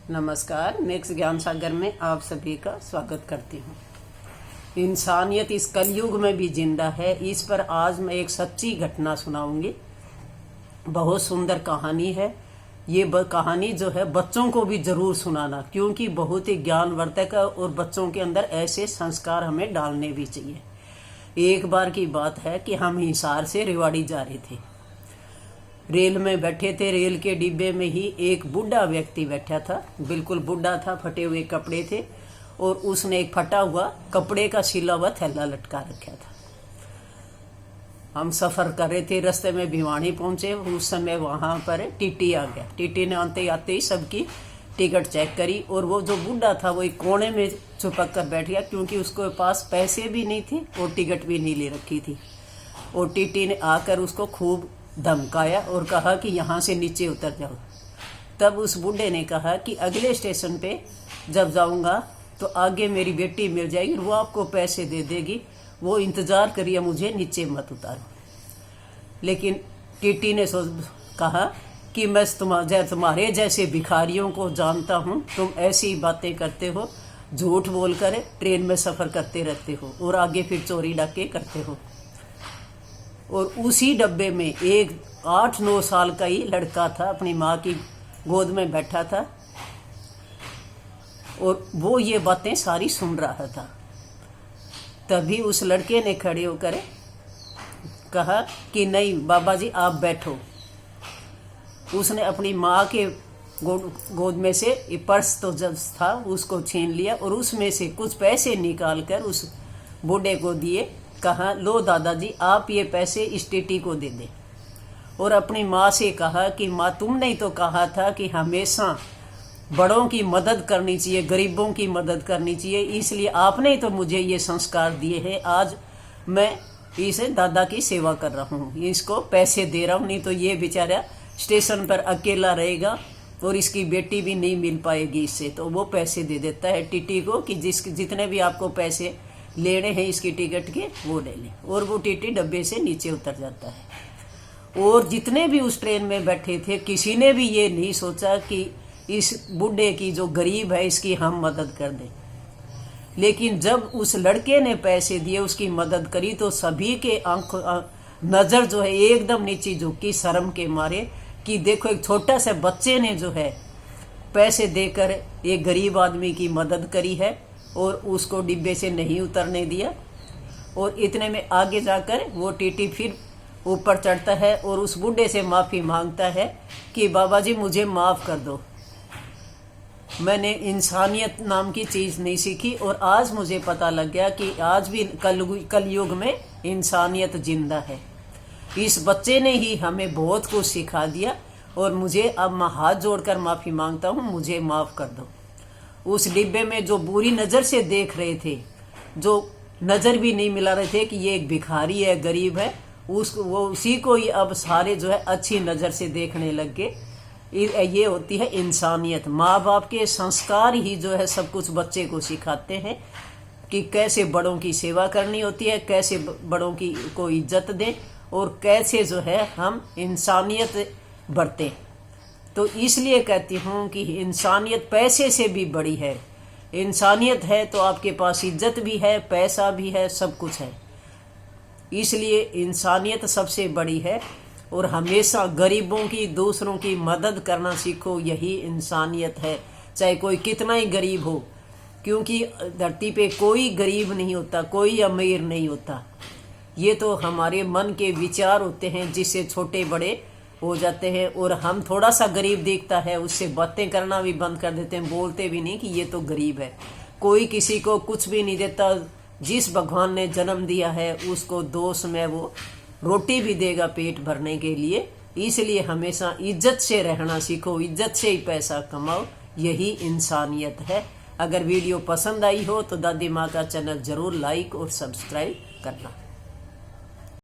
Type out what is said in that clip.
नमस्कार। नेक्स्ट ज्ञान सागर में आप सभी का स्वागत करती हूँ। इंसानियत इस कलयुग में भी जिंदा है, इस पर आज मैं एक सच्ची घटना सुनाऊंगी। बहुत सुंदर कहानी है। ये कहानी जो है बच्चों को भी जरूर सुनाना, क्योंकि बहुत ही ज्ञानवर्धक है और बच्चों के अंदर ऐसे संस्कार हमें डालने भी चाहिए। एक बार की बात है कि हम हिसार से रेवाड़ी जा रहे थे। रेल में बैठे थे। रेल के डिब्बे में ही एक बूढ़ा व्यक्ति बैठा था, बिल्कुल बूढ़ा था, फटे हुए कपड़े थे और उसने एक फटा हुआ कपड़े का सिला हुआ थैला लटका रखा था। हम सफर कर रहे थे, रास्ते में भिवानी पहुंचे। उस समय वहां पर टीटी आ गया। टीटी ने आते आते ही सबकी टिकट चेक करी और वो जो बूढ़ा था वो एक कोने में छुपक कर बैठ गया, क्योंकि उसके पास पैसे भी नहीं थे और टिकट भी नहीं ले रखी थी। और टीटी ने आकर उसको खूब धमकाया और कहा कि यहाँ से नीचे उतर जाओ। तब उस बूढ़े ने कहा कि अगले स्टेशन पे जब जाऊंगा तो आगे मेरी बेटी मिल जाएगी, वो आपको पैसे दे देगी, वो इंतजार करिए, मुझे नीचे मत उतारो। लेकिन टीटी ने कहा कि मैं तुम्हारे जैसे भिखारियों को जानता हूँ, तुम ऐसी बातें करते हो, झूठ बोलकर ट्रेन में सफर करते रहते हो और आगे फिर चोरी डाके करते हो। और उसी डब्बे में एक 8-9 साल का ही लड़का था, अपनी माँ की गोद में बैठा था और वो ये बातें सारी सुन रहा था। तभी उस लड़के ने खड़े होकर कहा कि नहीं बाबा जी आप बैठो। उसने अपनी माँ के गोद में से पर्स तो जब था उसको छीन लिया और उसमें से कुछ पैसे निकालकर उस बूढ़े को दिए। कहा लो दादाजी आप ये पैसे इस टीटी को दे दे। और अपनी माँ से कहा कि माँ तुमने ही तो कहा था कि हमेशा बड़ों की मदद करनी चाहिए, गरीबों की मदद करनी चाहिए, इसलिए आपने ही तो मुझे ये संस्कार दिए हैं। आज मैं इसे दादा की सेवा कर रहा हूँ, इसको पैसे दे रहा हूँ, नहीं तो ये बेचारा स्टेशन पर अकेला रहेगा और इसकी बेटी भी नहीं मिल पाएगी इससे। तो वो पैसे दे देता है टीटी को कि जितने भी आपको पैसे लेने हैं इसकी टिकट के वो ले लें। और वो टीटी डब्बे से नीचे उतर जाता है। और जितने भी उस ट्रेन में बैठे थे किसी ने भी ये नहीं सोचा कि इस बूढ़े की जो गरीब है इसकी हम मदद कर दें। लेकिन जब उस लड़के ने पैसे दिए, उसकी मदद करी, तो सभी के नजर जो है एकदम नीचे झुकी शर्म के मारे कि देखो एक छोटा सा बच्चे ने जो है पैसे देकर एक गरीब आदमी की मदद करी है और उसको डिब्बे से नहीं उतरने दिया। और इतने में आगे जाकर वो टीटी फिर ऊपर चढ़ता है और उस बूढ़े से माफ़ी मांगता है कि बाबा जी मुझे माफ़ कर दो, मैंने इंसानियत नाम की चीज़ नहीं सीखी और आज मुझे पता लग गया कि आज भी कलयुग में इंसानियत जिंदा है। इस बच्चे ने ही हमें बहुत कुछ सिखा दिया और मुझे अब मैं हाथ जोड़कर माफ़ी मांगता हूँ, मुझे माफ़ कर दो। उस डिब्बे में जो बुरी नज़र से देख रहे थे, जो नज़र भी नहीं मिला रहे थे कि ये एक भिखारी है, गरीब है, वो उसी को ही अब सारे जो है अच्छी नज़र से देखने लग गए। ये होती है इंसानियत। माँ बाप के संस्कार ही जो है सब कुछ बच्चे को सिखाते हैं कि कैसे बड़ों की सेवा करनी होती है, कैसे बड़ों की को इज्जत दें और कैसे जो है हम इंसानियत बरतें। तो इसलिए कहती हूँ कि इंसानियत पैसे से भी बड़ी है। इंसानियत है तो आपके पास इज्जत भी है, पैसा भी है, सब कुछ है। इसलिए इंसानियत सबसे बड़ी है और हमेशा गरीबों की, दूसरों की मदद करना सीखो, यही इंसानियत है, चाहे कोई कितना ही गरीब हो। क्योंकि धरती पे कोई गरीब नहीं होता, कोई अमीर नहीं होता। ये तो हमारे मन के विचार होते हैं जिससे छोटे बड़े हो जाते हैं और हम थोड़ा सा गरीब दिखता है उससे बातें करना भी बंद कर देते हैं, बोलते भी नहीं कि ये तो गरीब है। कोई किसी को कुछ भी नहीं देता। जिस भगवान ने जन्म दिया है उसको दोष में वो रोटी भी देगा पेट भरने के लिए। इसलिए हमेशा इज्जत से रहना सीखो, इज्जत से ही पैसा कमाओ, यही इंसानियत है। अगर वीडियो पसंद आई हो तो दादी माँ का चैनल जरूर लाइक और सब्सक्राइब करना।